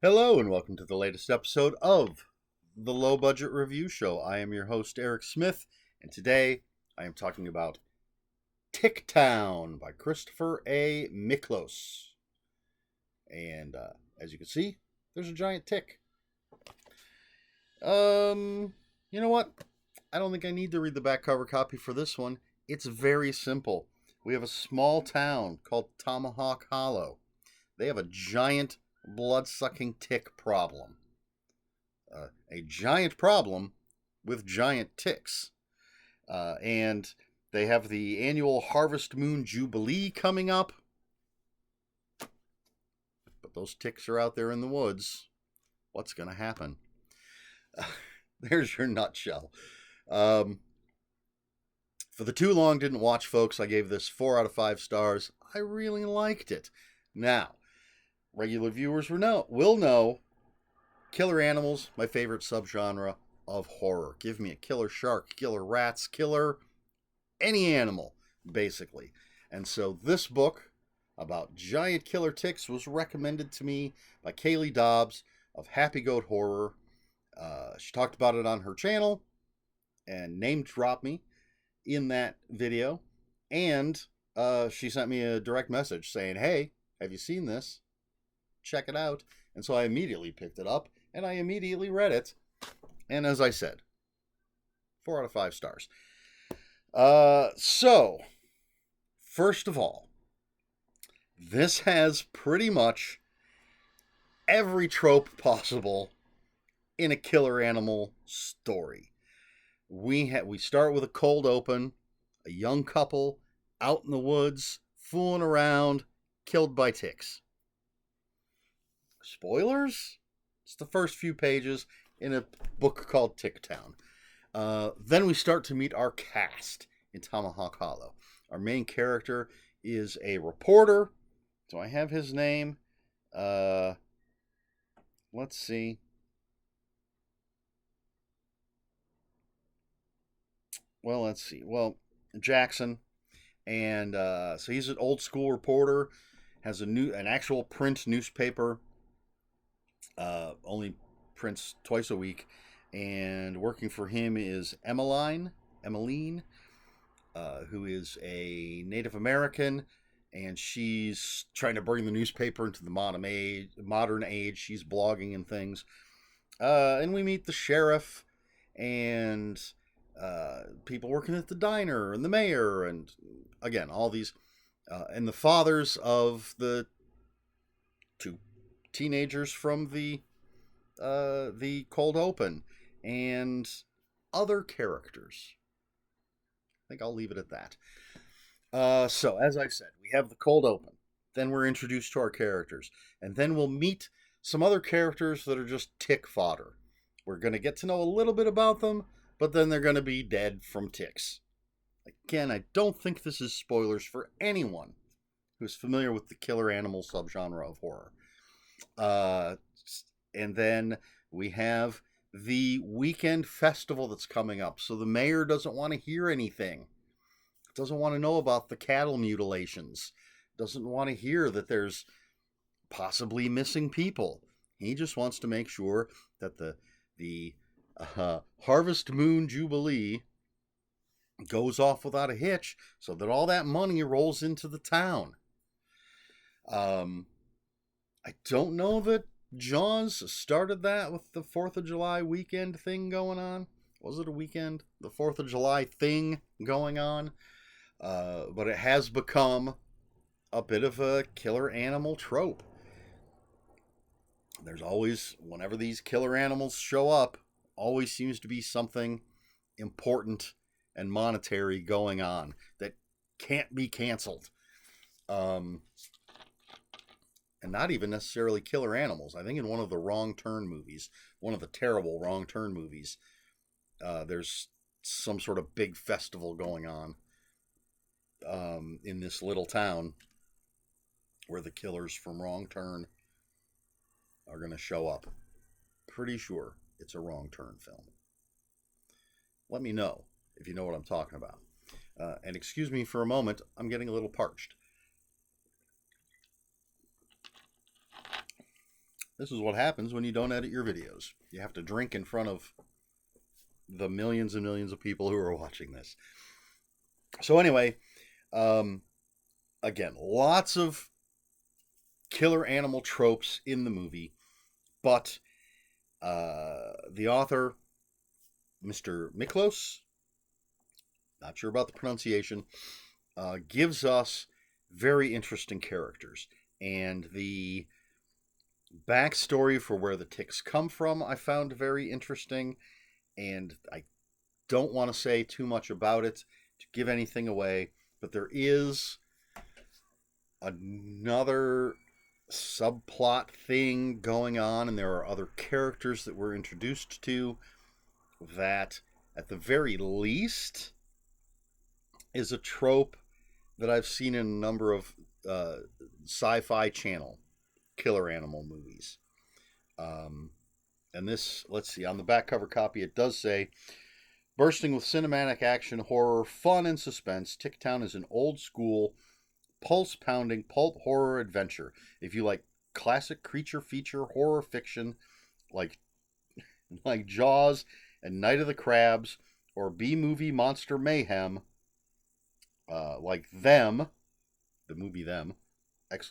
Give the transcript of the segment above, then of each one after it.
Hello, and welcome to the latest episode of the Low Budget Review Show. I am your host, Eric Smith, and today I am talking about Tick Town by Christopher A. Micklos. And as you can see, there's a giant tick. You know what? I don't think I need to read the back cover copy for this one. It's very simple. We have a small town called Tomahawk Hollow. They have a giant blood-sucking tick problem. A giant problem with giant ticks. And they have the annual Harvest Moon Jubilee coming up. But those ticks are out there in the woods. What's going to happen? There's your nutshell. For the too long didn't watch folks, I gave this 4 out of 5 stars. I really liked it. Now, regular viewers will know killer animals, my favorite subgenre of horror. Give me a killer shark, killer rats, killer any animal, basically. And so this book about giant killer ticks was recommended to me by Kaylee Dobbs of Happy Goat Horror. She talked about it on her channel and name dropped me in that video. And she sent me a direct message saying, hey, have you seen this? Check it out. And so I immediately picked it up and I immediately read it. And as I said, 4 out of 5 stars. So, first of all, this has pretty much every trope possible in a killer animal story. We start with a cold open, a young couple out in the woods, fooling around, killed by ticks. Spoilers? It's the first few pages in a book called Tick Town. Then we start to meet our cast in Tomahawk Hollow. Our main character is a reporter. Do I have his name? Let's see. Well, Jackson. And so he's an old school reporter, has an actual print newspaper. Only prints twice a week, and working for him is Emmeline, who is a Native American, and she's trying to bring the newspaper into the modern age. She's blogging and things, and we meet the sheriff and people working at the diner and the mayor, and again all these, and the fathers of the two teenagers from the cold open, and other characters. I think I'll leave it at that. So, as I said, we have the cold open. Then we're introduced to our characters. And then we'll meet some other characters that are just tick fodder. We're going to get to know a little bit about them, but then they're going to be dead from ticks. Again, I don't think this is spoilers for anyone who's familiar with the killer animal subgenre of horror. And then we have the weekend festival that's coming up. So the mayor doesn't want to hear anything. Doesn't want to know about the cattle mutilations. Doesn't want to hear that there's possibly missing people. He just wants to make sure that the Harvest Moon Jubilee goes off without a hitch, so that all that money rolls into the town. I don't know that Jaws started that with the 4th of July weekend thing going on. Was it a weekend? The 4th of July thing going on. But it has become a bit of a killer animal trope. There's always, whenever these killer animals show up, always seems to be something important and monetary going on that can't be canceled. And not even necessarily killer animals. I think in one of the Wrong Turn movies, one of the terrible Wrong Turn movies, there's some sort of big festival going on in this little town where the killers from Wrong Turn are going to show up. Pretty sure it's a Wrong Turn film. Let me know if you know what I'm talking about. And excuse me for a moment, I'm getting a little parched. This is what happens when you don't edit your videos. You have to drink in front of the millions and millions of people who are watching this. So anyway, again, lots of killer animal tropes in the movie, but the author, Mr. Micklos, not sure about the pronunciation, gives us very interesting characters. And the backstory for where the ticks come from, I found very interesting. And I don't want to say too much about it to give anything away, but there is another subplot thing going on, and there are other characters that we're introduced to that, at the very least, is a trope that I've seen in a number of Sci-Fi Channel killer animal movies. And this, let's see, on the back cover copy, it does say, bursting with cinematic action, horror, fun, and suspense, Ticktown is an old-school, pulse-pounding pulp horror adventure. If you like classic creature feature horror fiction like Jaws and Night of the Crabs, or B-movie monster mayhem like Them, the movie Them, ! And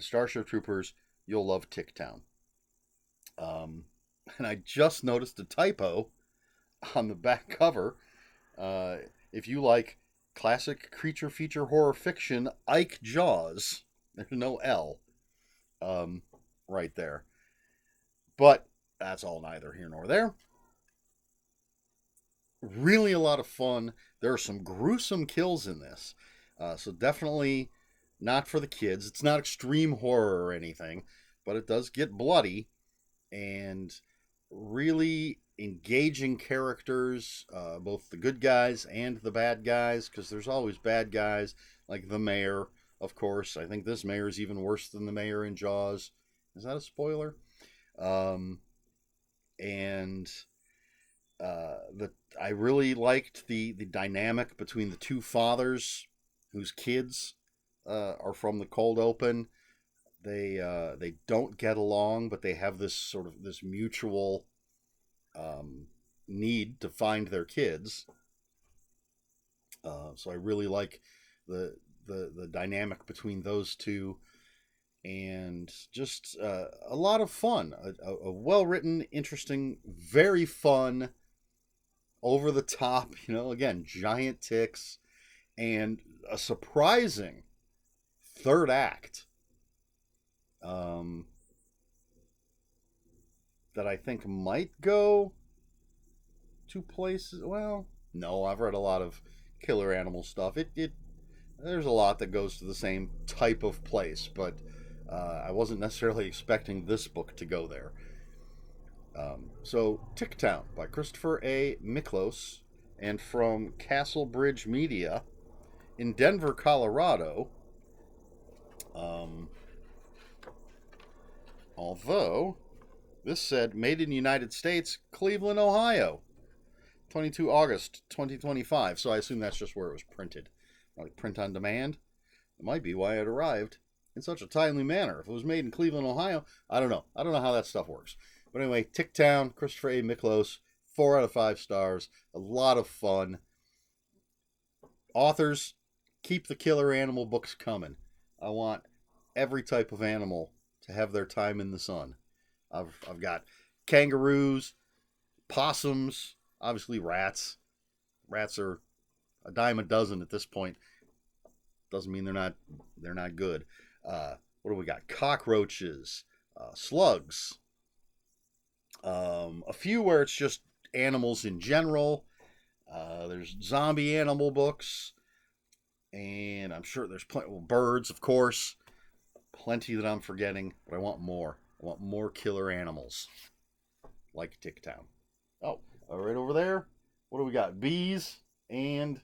Starship Troopers, you'll love Ticktown. And I just noticed a typo on the back cover. If you like classic creature feature horror fiction, Ike Jaws, there's no L right there. But that's all neither here nor there. Really a lot of fun. There are some gruesome kills in this. So definitely not for the kids. It's not extreme horror or anything, but it does get bloody, and really engaging characters, both the good guys and the bad guys, because there's always bad guys, like the mayor, of course. I think this mayor is even worse than the mayor in Jaws. Is that a spoiler? I really liked the dynamic between the two fathers whose kids are from the cold open. They don't get along, but they have this sort of this mutual need to find their kids. So I really like the dynamic between those two, and just a lot of fun. A well-written, interesting, very fun, over the top, again, giant ticks, and a surprising third act that I think might go to places. Well, no, I've read a lot of killer animal stuff. There's a lot that goes to the same type of place, but I wasn't necessarily expecting this book to go there. So, Ticktown by Christopher A. Micklos, and from Castle Bridge Media in Denver, Colorado. Although this said made in the United States, Cleveland, Ohio, 22 August 2025. So I assume that's just where it was printed, like print on demand. It might be why it arrived in such a timely manner. If it was made in Cleveland, Ohio, I don't know how that stuff works. But anyway, Ticktown, Christopher A. Micklos, 4 out of 5 stars. A lot of fun. Authors, keep the killer animal books coming. I want every type of animal to have their time in the sun. I've got kangaroos, possums, obviously rats. Rats are a dime a dozen at this point. Doesn't mean they're not good. What do we got? Cockroaches, slugs. A few where it's just animals in general. There's zombie animal books, and I'm sure there's plenty. Well, birds, of course. Plenty that I'm forgetting, but I want more. I want more killer animals, like Ticktown. Oh, right over there. What do we got? Bees and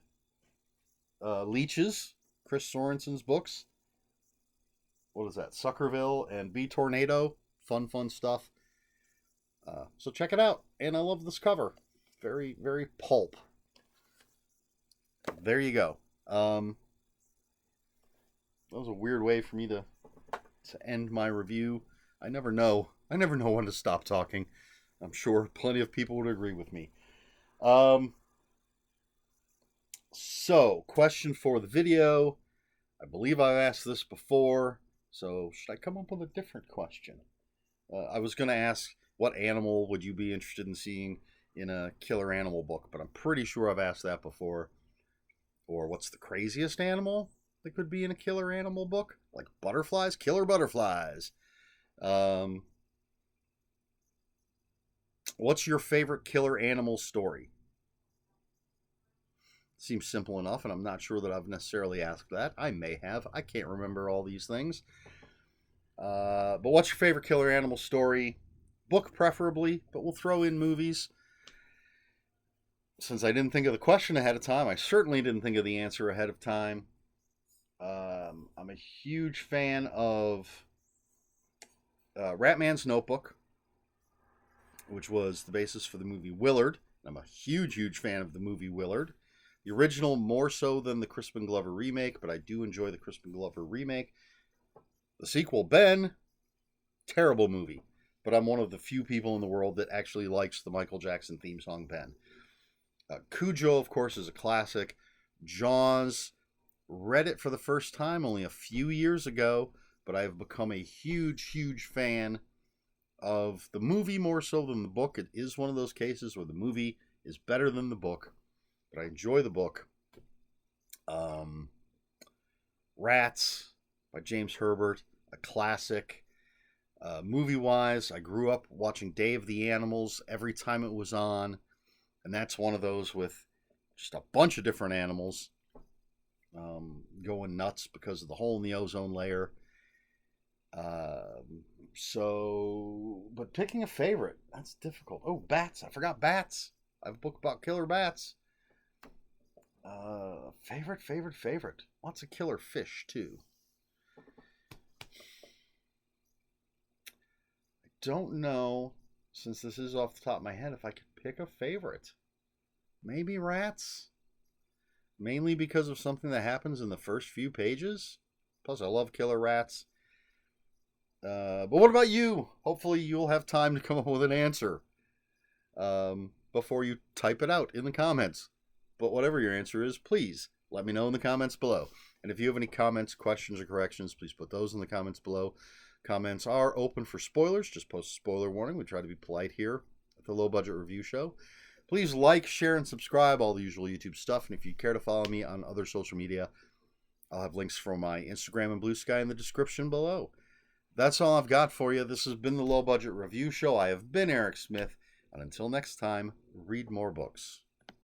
leeches. Chris Sorensen's books. What is that? Suckerville and Bee Tornado. Fun stuff. So check it out. And I love this cover. Very, very pulp. There you go. That was a weird way for me to end my review. I never know. I never know when to stop talking. I'm sure plenty of people would agree with me. So, question for the video. I believe I've asked this before, so should I come up with a different question? I was going to ask, what animal would you be interested in seeing in a killer animal book, but I'm pretty sure I've asked that before. Or what's the craziest animal that could be in a killer animal book? Like butterflies? Killer butterflies. What's your favorite killer animal story? Seems simple enough, and I'm not sure that I've necessarily asked that. I may have. I can't remember all these things. But what's your favorite killer animal story? Book preferably, but we'll throw in movies. Since I didn't think of the question ahead of time, I certainly didn't think of the answer ahead of time. I'm a huge fan of Ratman's Notebook, which was the basis for the movie Willard. I'm a huge, huge fan of the movie Willard. The original more so than the Crispin Glover remake, but I do enjoy the Crispin Glover remake. The sequel, Ben, terrible movie. But I'm one of the few people in the world that actually likes the Michael Jackson theme song, Ben. Cujo, of course, is a classic. Jaws, read it for the first time only a few years ago, but I have become a huge, huge fan of the movie more so than the book. It is one of those cases where the movie is better than the book, but I enjoy the book. Rats by James Herbert, a classic. Movie-wise, I grew up watching Day of the Animals every time it was on, and that's one of those with just a bunch of different animals going nuts because of the hole in the ozone layer. But picking a favorite, that's difficult. Oh, bats. I forgot bats. I have a book about killer bats. Favorite. Lots of killer fish, too. I don't know, since this is off the top of my head, if I could pick a favorite. Maybe rats? Mainly because of something that happens in the first few pages. Plus, I love killer rats. But what about you? Hopefully, you'll have time to come up with an answer before you type it out in the comments. But whatever your answer is, please let me know in the comments below. And if you have any comments, questions, or corrections, please put those in the comments below. Comments are open for spoilers. Just post a spoiler warning. We try to be polite here at the Low Budget Review Show. Please like, share, and subscribe, all the usual YouTube stuff. And if you care to follow me on other social media, I'll have links for my Instagram and Blue Sky in the description below. That's all I've got for you. This has been the Low Budget Review Show. I have been Eric Smith. And until next time, read more books.